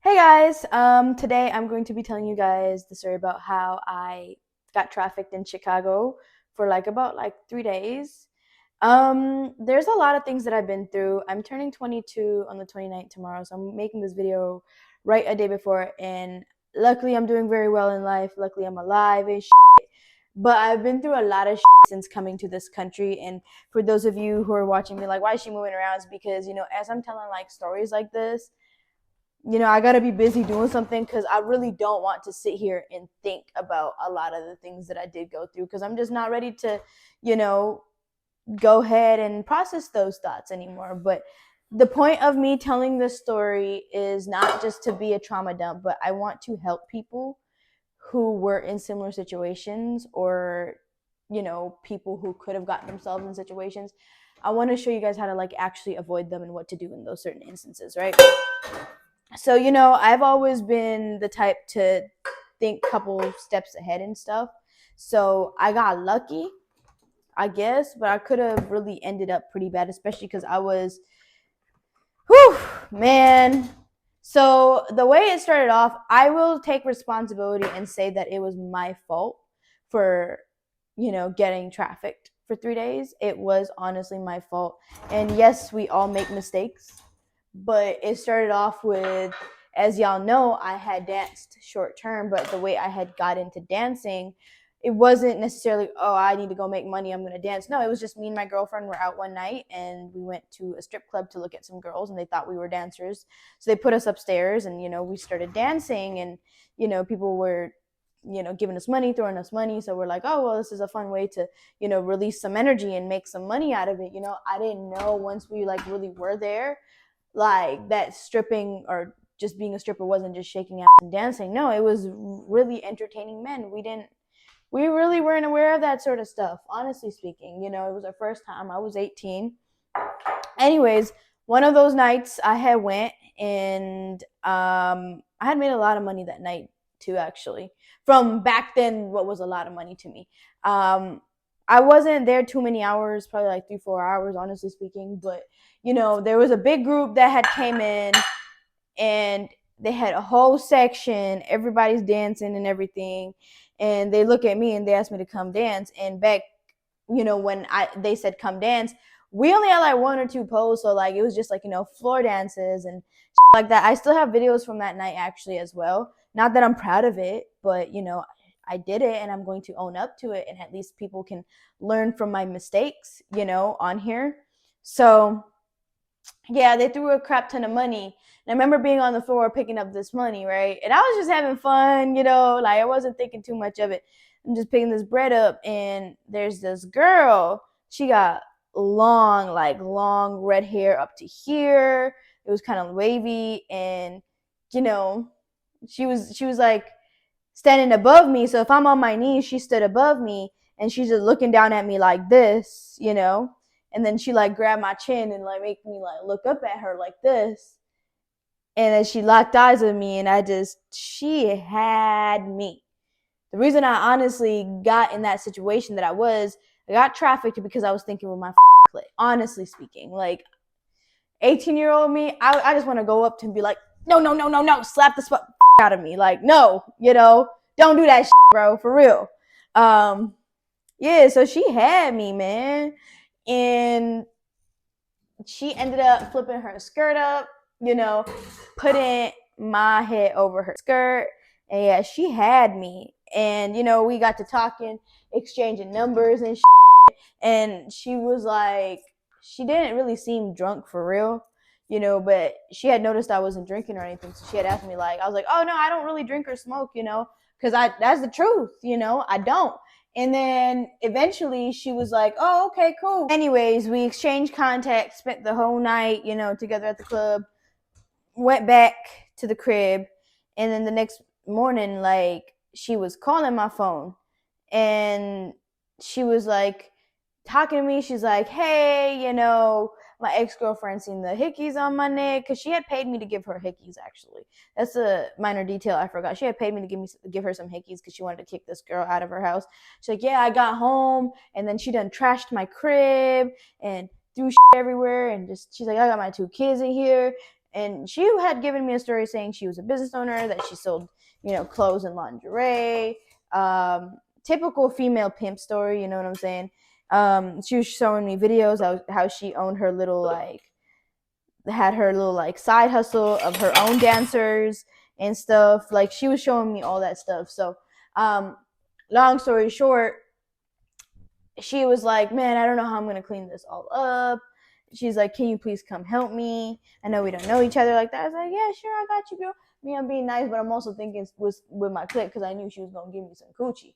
Hey guys, today I'm going to be telling you guys the story about how I got trafficked in Chicago for about 3 days. There's a lot of things that I've been through. I'm turning 22 on the 29th tomorrow, so I'm making this video right a day before, and luckily I'm doing very well in life. Luckily I'm alive and shit. But I've been through a lot of shit since coming to this country, and for those of you who are watching me like, why is she moving around? It's because, as I'm telling stories like this, I got to be busy doing something because I really don't want to sit here and think about a lot of the things that I did go through because I'm just not ready to, you know, go ahead and process those thoughts anymore. But the point of me telling this story is not just to be a trauma dump, but I want to help people who were in similar situations or, people who could have gotten themselves in situations. I want to show you guys how to actually avoid them and what to do in those certain instances, right? So, I've always been the type to think a couple steps ahead and stuff. So I got lucky, I guess, but I could have really ended up pretty bad, especially because I was, whew, man. So the way it started off, I will take responsibility and say that it was my fault for, getting trafficked for 3 days. It was honestly my fault. And yes, we all make mistakes, but it started off with, as y'all know, I had danced short term, but the way I had got into dancing, it wasn't necessarily, oh, I need to go make money, I'm going to dance. No, it was just me and my girlfriend were out one night and we went to a strip club to look at some girls and they thought we were dancers. So they put us upstairs and, we started dancing and, people were, giving us money, throwing us money. So we're like, oh, well, this is a fun way to, release some energy and make some money out of it. I didn't know once we really were there, that stripping or just being a stripper wasn't just shaking ass and dancing. No, it was really entertaining men. We really weren't aware of that sort of stuff, honestly speaking. It was our first time. I was 18. Anyways, one of those nights I had went and I had made a lot of money that night too, actually. From back then, what was a lot of money to me. I wasn't there too many hours, probably 3-4 hours, honestly speaking. But there was a big group that had came in, and they had a whole section. Everybody's dancing and everything, and they look at me and they asked me to come dance. And back, when they said come dance, we only had one or two posts, so it was just floor dances and like that. I still have videos from that night actually as well. Not that I'm proud of it, but I did it and I'm going to own up to it, and at least people can learn from my mistakes, on here. So yeah, they threw a crap ton of money. And I remember being on the floor picking up this money, right? And I was just having fun, I wasn't thinking too much of it. I'm just picking this bread up, and there's this girl. She got long red hair up to here. It was kind of wavy, and you know, she was standing above me. So if I'm on my knees, she stood above me, and she's just looking down at me like this. And then she grabbed my chin and make me look up at her like this. And then she locked eyes with me, and she had me. The reason I honestly got in that situation that I got trafficked because I was thinking with my click. Honestly speaking, 18-year-old me, I just want to go up to and be like, no, no, no, no, no, slap the out of me. No, don't do that shit, bro, for real. Yeah, so she had me, man. And she ended up flipping her skirt up, putting my head over her skirt. And yeah, she had me. And, we got to talking, exchanging numbers and shit. And she was she didn't really seem drunk for real, but she had noticed I wasn't drinking or anything. So she had asked me, I was like, oh, no, I don't really drink or smoke, because that's the truth, I don't. And then eventually she was like, oh, okay, cool. Anyways, we exchanged contact, spent the whole night, together at the club, went back to the crib. And then the next morning, she was calling my phone, and she was talking to me. She's like, hey, my ex-girlfriend seen the hickeys on my neck, because she had paid me to give her hickeys, actually. That's a minor detail I forgot. She had paid me to give her some hickeys because she wanted to kick this girl out of her house. She's like, yeah, I got home, and then she done trashed my crib and threw shit everywhere, and she's like, I got my 2 kids in here, and she had given me a story saying she was a business owner, that she sold, clothes and lingerie. Typical female pimp story, you know what I'm saying? She was showing me videos of how she owned her little like had her little like side hustle of her own dancers and stuff. Like she was showing me all that stuff. So, long story short, she was like, "Man, I don't know how I'm gonna clean this all up." She's like, "Can you please come help me? I know we don't know each other like that." I was like, "Yeah, sure, I got you, girl." I'm being nice, but I'm also thinking was with my clique because I knew she was gonna give me some coochie,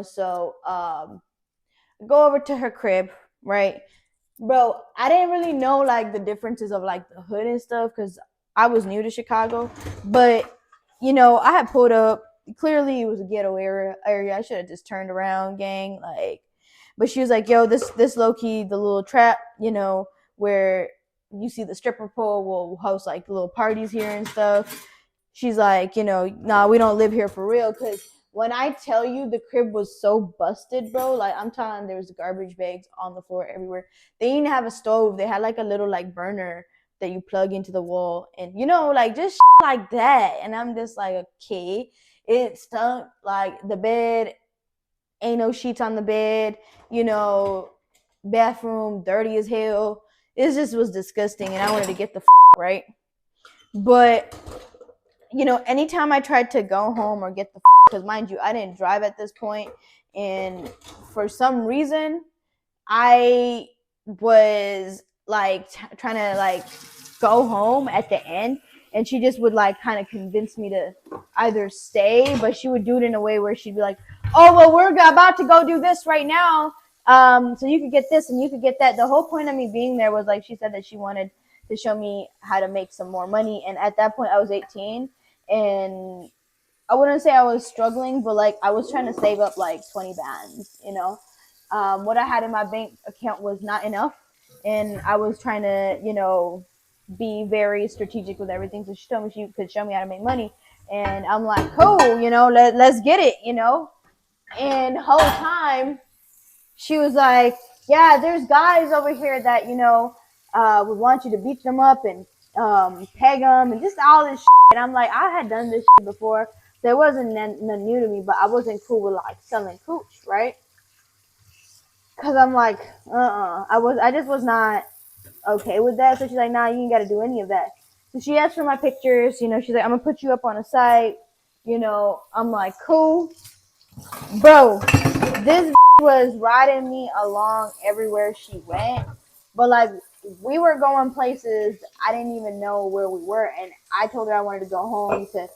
So go over to her crib, right? Bro, I didn't really know like the differences of like the hood and stuff because I was new to Chicago. But I had pulled up. Clearly, it was a ghetto area. I should have just turned around, gang. Like, but she was like, "Yo, this low key, the little trap, where you see the stripper pole will host like little parties here and stuff." She's like, "Nah, we don't live here for real." Because when I tell you the crib was so busted, bro, like I'm telling, there was garbage bags on the floor everywhere. They didn't have a stove. They had like a little like burner that you plug into the wall, and like just like that. And I'm just like, okay, it stunk. Like the bed, ain't no sheets on the bed. Bathroom dirty as hell. It just was disgusting, and I wanted to get the right. But anytime I tried to go home or get the because mind you, I didn't drive at this point, and for some reason, I was like trying to like go home at the end, and she just would like kind of convince me to either stay, but she would do it in a way where she'd be like, "Oh well, we're about to go do this right now, so you could get this and you could get that." The whole point of me being there was like she said that she wanted to show me how to make some more money, and at that point I was 18, and I wouldn't say I was struggling, but like I was trying to save up like 20 bands, what I had in my bank account was not enough, and I was trying to, be very strategic with everything. So she told me she could show me how to make money, and I'm like, cool, let's get it, And the whole time she was like, yeah, there's guys over here that would want you to beat them up and peg them and just all this shit. And I'm like, I had done this shit before. So it wasn't none new to me, but I wasn't cool with like selling cooch, right? Cause I'm like, I just was not okay with that. So she's like, nah, you ain't got to do any of that. So she asked for my pictures. She's like, I'm gonna put you up on a site. I'm like, cool, bro. This was riding me along everywhere she went, but like we were going places I didn't even know where we were, and I told her I wanted to go home to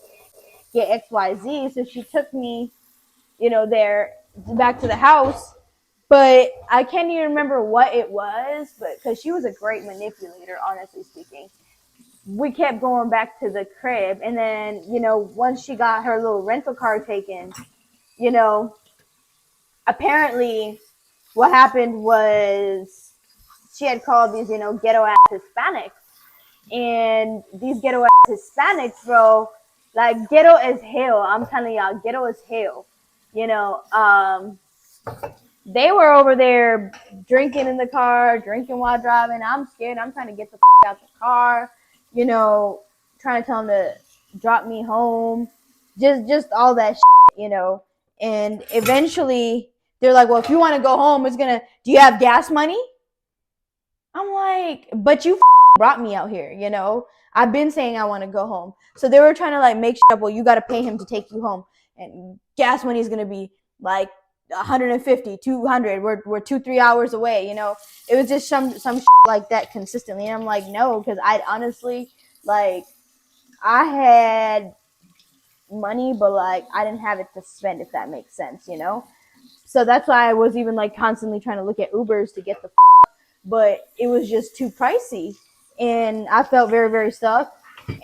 get XYZ. So she took me, there back to the house. But I can't even remember what it was, but because she was a great manipulator, honestly speaking. We kept going back to the crib, and then once she got her little rental car taken, apparently what happened was she had called these ghetto ass Hispanics, and these ghetto ass Hispanics, bro, like ghetto as hell. I'm telling y'all, ghetto as hell. They were over there drinking in the car, drinking while driving. I'm scared. I'm trying to get the out the car, trying to tell them to drop me home, just all that And eventually they're like, well, if you want to go home, do you have gas money? I'm like, but you brought me out here, I've been saying I want to go home. So they were trying to like make sure, well, you got to pay him to take you home. And gas money is going to be like 150, 200. We're 2-3 hours away, It was just some like that consistently. And I'm like, no, because I honestly, like, I had money, but like I didn't have it to spend, if that makes sense, So that's why I was even like constantly trying to look at Ubers to get the but it was just too pricey, and I felt very, very stuck.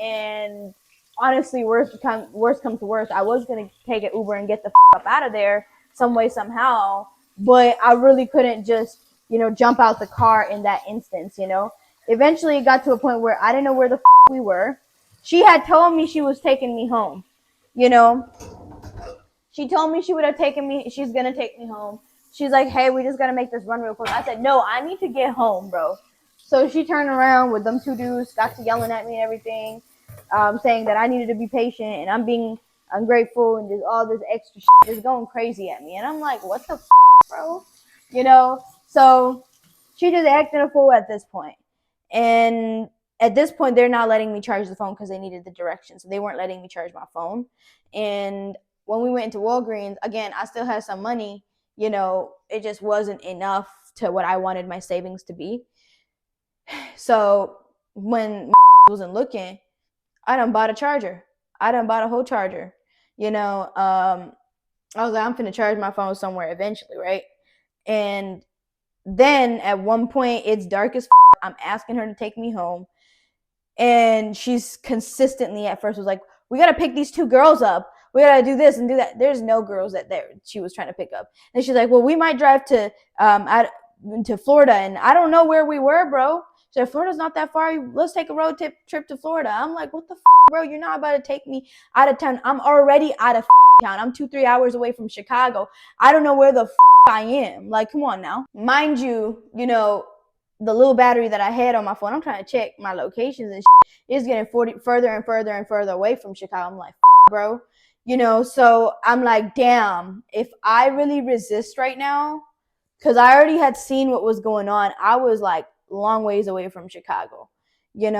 And honestly, worst comes to worst, I was gonna take an Uber and get the up out of there some way, somehow, but I really couldn't just jump out the car in that instance. Eventually it got to a point where I didn't know where the we were. She had told me she was taking me home. She told me she would have taken me. She's gonna take me home. She's like, hey, we just gotta make this run real quick. I said, no, I need to get home, bro. So she turned around with them two dudes, got to yelling at me and everything, saying that I needed to be patient and I'm being ungrateful and just all this extra shit, just going crazy at me. And I'm like, what the bro? You know? So she just acting a fool at this point. And at this point, they're not letting me charge the phone because they needed the directions. So they weren't letting me charge my phone. And when we went into Walgreens, again, I still had some money. It just wasn't enough to what I wanted my savings to be. So when wasn't looking, I done bought a charger. I done bought a whole charger. I was like, I'm finna charge my phone somewhere eventually, right? And then at one point, it's dark as I'm asking her to take me home. And she's consistently at first was like, we gotta pick these two girls up. We gotta do this and do that. There's no girls that she was trying to pick up. And she's like, well, we might drive to Florida, and I don't know where we were, bro. She said, Florida's not that far. Let's take a road trip to Florida. I'm like, what the bro? You're not about to take me out of town. I'm already out of town. I'm 2-3 hours away from Chicago. I don't know where the I am. Like, come on now. Mind you, the little battery that I had on my phone, I'm trying to check my locations and is getting further and further and further away from Chicago. I'm like, bro. So I'm like, damn, if I really resist right now, because I already had seen what was going on. I was like long ways away from Chicago. There's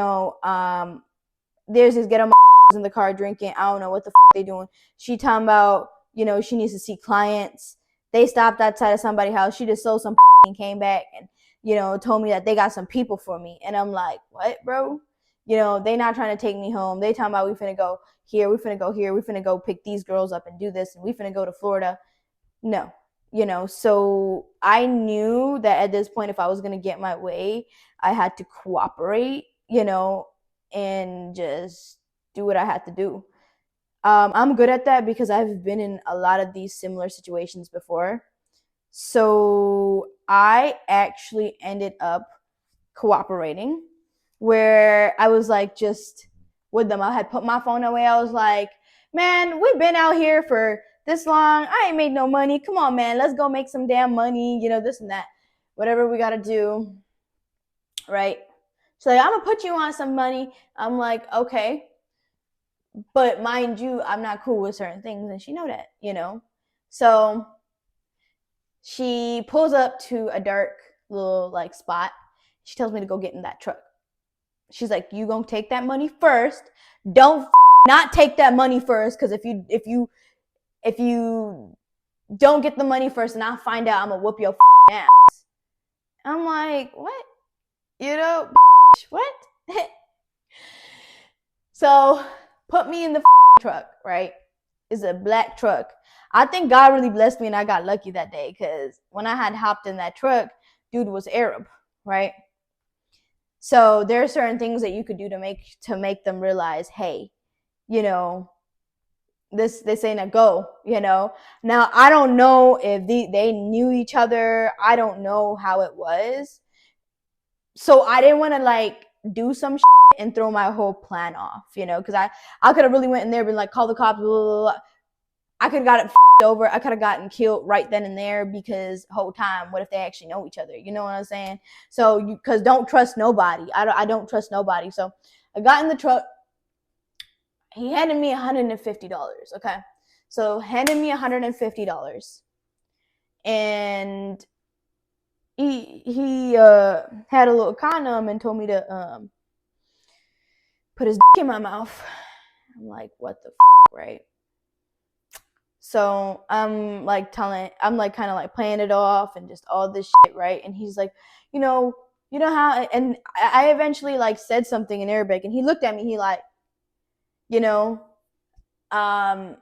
this ghetto in the car drinking. I don't know what the they doing. She talking about, she needs to see clients. They stopped outside of somebody's house. She just sold some and came back and, told me that they got some people for me. And I'm like, what, bro? They not trying to take me home. They talking about we finna go here, we finna go here, we finna go pick these girls up and do this, and we finna go to Florida. No. So I knew that at this point, if I was going to get my way, I had to cooperate, and just do what I had to do. I'm good at that because I've been in a lot of these similar situations before. So I actually ended up cooperating, where I was like just with them. I had put my phone away. I was like, man, we've been out here for this long. I ain't made no money. Come on, man. Let's go make some damn money, this and that. Whatever we got to do. Right. So like, I'm going to put you on some money. I'm like, okay. But mind you, I'm not cool with certain things. And she know that, So she pulls up to a dark little like spot. She tells me to go get in that truck. She's like, you gonna take that money first. Don't not take that money first, because if you don't get the money first and I find out, I'm gonna whoop your ass. I'm like, what? What? So put me in the truck, right? It's a black truck. I think God really blessed me and I got lucky that day, because when I had hopped in that truck, dude was Arab, right? So there are certain things that you could do to make them realize, hey, this ain't a go, Now I don't know if they knew each other. I don't know how it was. So I didn't want to like do some shit and throw my whole plan off, because I could have really went in there and been like, call the cops, blah, blah, blah. I could have got it over. I could have gotten killed right then and there, because whole time, what if they actually know each other? You know what I'm saying? So, because don't trust nobody. I don't trust nobody. So I got in the truck. He handed me $150. Okay. So handed me $150. And he had a little condom and told me to put his dick in my mouth. I'm like, what the right? So I'm like kind of like playing it off and just all this shit, right? And he's like, you know how, and I eventually like said something in Arabic, and he looked at me, he like, I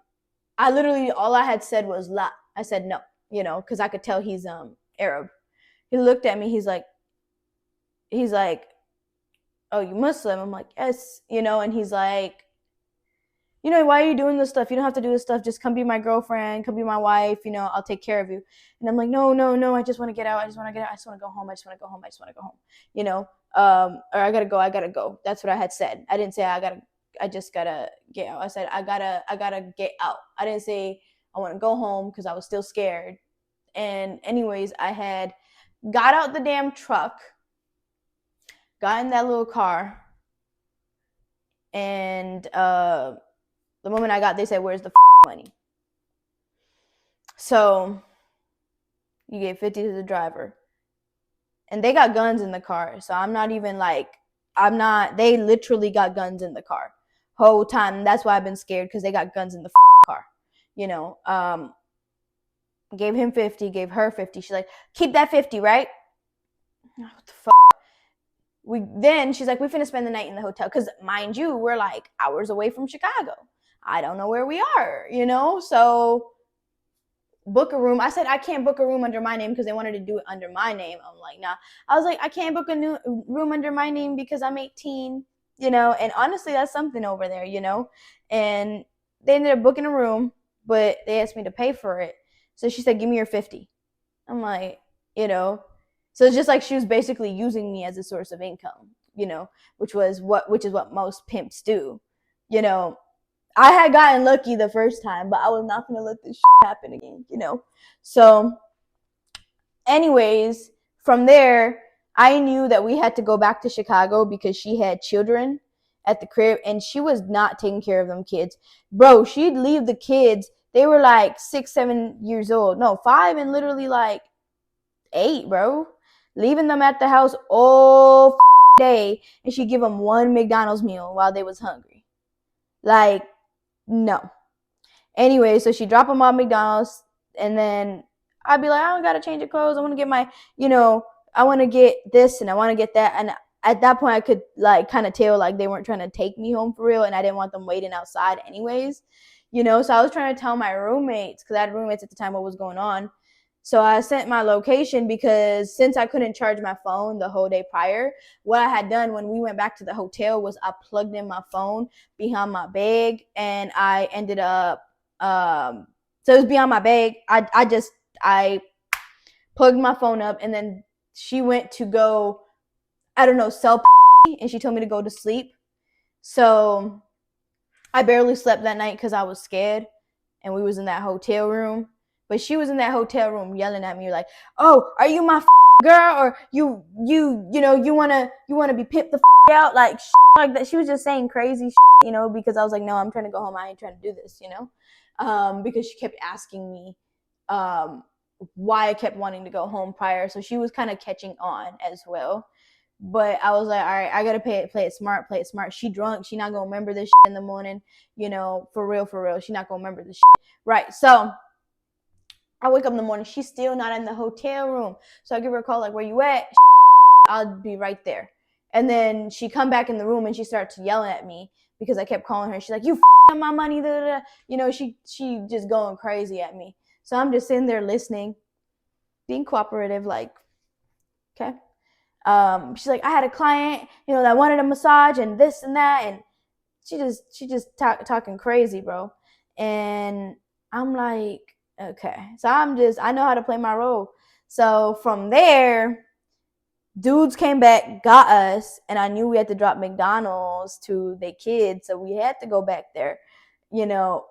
literally, all I had said was la. I said no, because I could tell he's Arab. He looked at me, he's like, oh, you Muslim? I'm like, yes, and he's like, why are you doing this stuff? You don't have to do this stuff. Just come be my girlfriend. Come be my wife. I'll take care of you. And I'm like, no. I just want to get out. I just want to go home. I just want to go home. Or I gotta go. That's what I had said. I didn't say I just gotta get out. I said, I gotta get out. I didn't say I want to go home, because I was still scared. And anyways, I had got out the damn truck. got in that little car, and the moment I got, they said, "Where's the money?" So you gave 50 to the driver, and they got guns in the car. So I'm not even like, I'm not. They literally got guns in the car whole time. That's why I've been scared, because they got guns in the car. You know, gave him 50, gave her 50. She's like, "Keep that 50, right?" What the fuck? Then she's like, "We finna spend the night in the hotel," because mind you, we're like hours away from Chicago. I don't know where we are, you know. So book a room. I said I can't book a room under my name because they wanted to do it under my name. I'm like, nah. I was like, I can't book a new room under my name because I'm 18, you know. And honestly, that's something over there, you know. And they ended up booking a room, but they asked me to pay for it. So she said, "Give me your 50." I'm like, you know. So it's just like she was basically using me as a source of income, you know, which is what most pimps do, you know. I had gotten lucky the first time, but I was not gonna let this shit happen again, you know. So, anyways, from there, I knew that we had to go back to Chicago because she had children at the crib, and she was not taking care of them kids. Bro, she'd leave the kids. They were like 6, 7 years old. No, 5 and literally like 8, bro. Leaving them at the house all day, and she'd give them one McDonald's meal while they was hungry. Like, no. Anyway, so she dropped them off McDonald's, and then I'd be like, I don't gotta change the clothes. I want to get my, you know, I want to get this and I want to get that. And at that point, I could like kind of tell like they weren't trying to take me home for real, and I didn't want them waiting outside anyways, you know. So I was trying to tell my roommates, because I had roommates at the time, what was going on. So I sent my location, because since I couldn't charge my phone the whole day prior, what I had done when we went back to the hotel was I plugged in my phone behind my bag, and I ended up so it was behind my bag. I plugged my phone up, and then she went to go, I don't know, sell and she told me to go to sleep. So I barely slept that night because I was scared, and we was in that hotel room. But she was in that hotel room yelling at me like, "Oh, are you my girl, or you know, you wanna be pimped the out, like like that." She was just saying crazy, you know, because I was like, "No, I'm trying to go home. I ain't trying to do this," you know, because she kept asking me why I kept wanting to go home prior. So she was kind of catching on as well. But I was like, all right, I gotta play it smart, play it smart. She drunk, she not gonna remember this shit in the morning, you know, for real, for real. She not gonna remember this shit. Right. So I wake up in the morning, she's still not in the hotel room. So I give her a call, like, where you at? I'll be right there. And then she come back in the room and she starts yelling at me because I kept calling her. She's like, "You up my money," da, da, da. You know, she just going crazy at me. So I'm just sitting there listening, being cooperative, like, okay. She's like, "I had a client, you know, that wanted a massage and this and that," and she just talking crazy, bro. And I'm like, okay. So I know how to play my role. So from there, dudes came back, got us, and I knew we had to drop McDonald's to the kids, so we had to go back there. You know,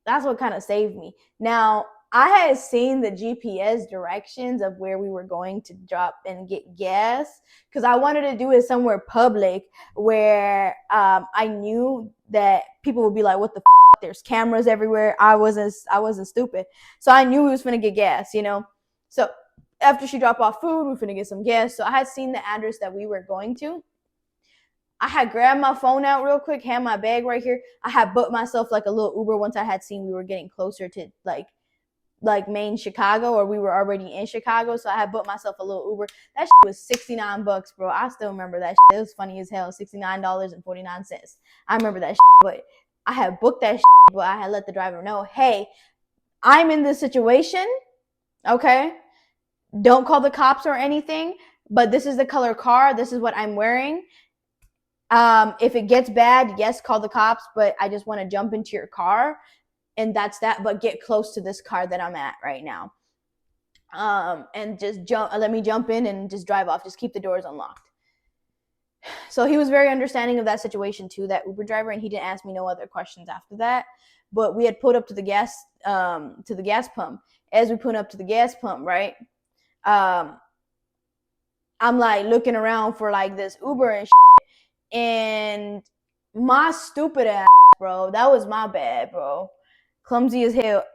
that's what kind of saved me. Now, I had seen the GPS directions of where we were going to drop and get gas, because I wanted to do it somewhere public where I knew that people would be like, "What the f-? There's cameras everywhere." I wasn't stupid, so I knew we was gonna get gas, you know. So after she dropped off food, we were gonna get some gas. So I had seen the address that we were going to. I had grabbed my phone out real quick, had my bag right here. I had booked myself like a little Uber once I had seen we were getting closer to like main Chicago, or we were already in Chicago. So I had booked myself a little Uber. That shit was $69, bro. I still remember that shit. It was funny as hell. $69.49. I remember that shit. But I had booked that shit, but I had let the driver know, "Hey, I'm in this situation. Okay. Don't call the cops or anything, but this is the color car. This is what I'm wearing. If it gets bad, yes, call the cops, but I just want to jump into your car, and that's that. But get close to this car that I'm at right now, and just let me jump in and just drive off. Just keep the doors unlocked." So he was very understanding of that situation too, that Uber driver, and he didn't ask me no other questions after that. But we had pulled up to the gas pump. As we put up to the gas pump, right? Um, I'm like looking around for like this Uber and and my stupid ass, bro, that was my bad, bro. Clumsy as hell.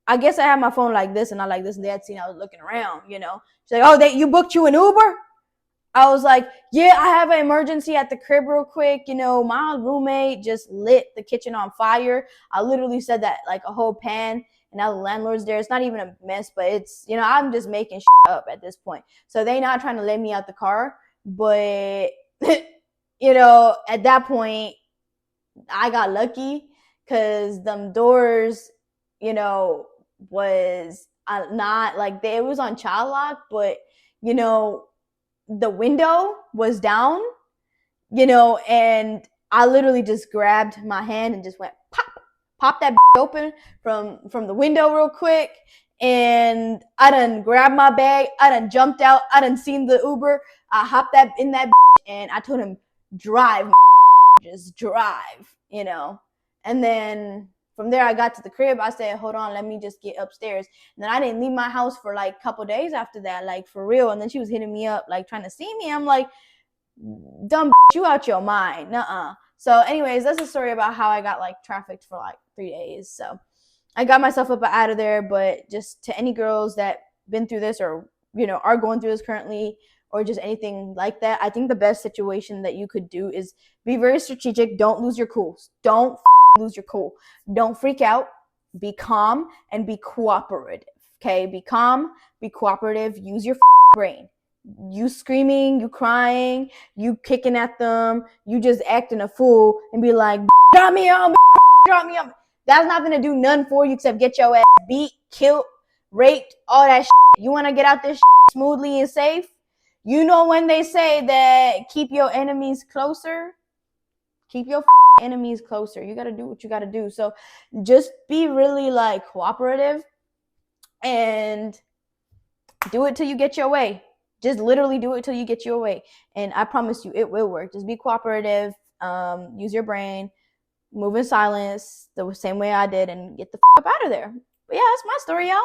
I guess I had my phone like this and not like this, and they had seen I was looking around, you know. She's like, oh, you booked you an Uber? I was like, yeah, I have an emergency at the crib real quick. You know, my roommate just lit the kitchen on fire. I literally said that like a whole pan, and now the landlord's there. It's not even a mess, but it's, you know, I'm just making shit up at this point. So they not trying to let me out the car, but you know, at that point, I got lucky because them doors, you know, was not like it was on child lock, but you know, the window was down, you know, and I literally just grabbed my hand and just went pop that open from the window real quick. And I done grabbed my bag, I done jumped out, I done seen the Uber, I hopped that in that and I told him, drive, just drive, you know. And then from there I got to the crib. I said, hold on, let me just get upstairs. And then I didn't leave my house for like a couple days after that, like for real. And then she was hitting me up, like trying to see me. I'm like, dumb, you out your mind. Nuh-uh. So anyways, that's a story about how I got like trafficked for like 3 days. So I got myself up out of there. But just to any girls that been through this, or you know, are going through this currently, or just anything like that, I think the best situation that you could do is be very strategic. Don't lose your cool. Don't lose your cool. Don't freak out. Be calm and be cooperative. Okay, be calm, be cooperative. Use your brain. You screaming, you crying, you kicking at them, you just acting a fool and be like, drop me on, drop me on. That's not gonna do none for you except get your ass beat, killed, raped, all that shit. You wanna get out this shit smoothly and safe? You know when they say that keep your enemies closer? Keep your enemies closer. You gotta do what you gotta do. So just be really like cooperative and do it till you get your way. Just literally do it till you get your way. And I promise you, it will work. Just be cooperative, use your brain, move in silence the same way I did, and get the out of there. But yeah, that's my story, y'all.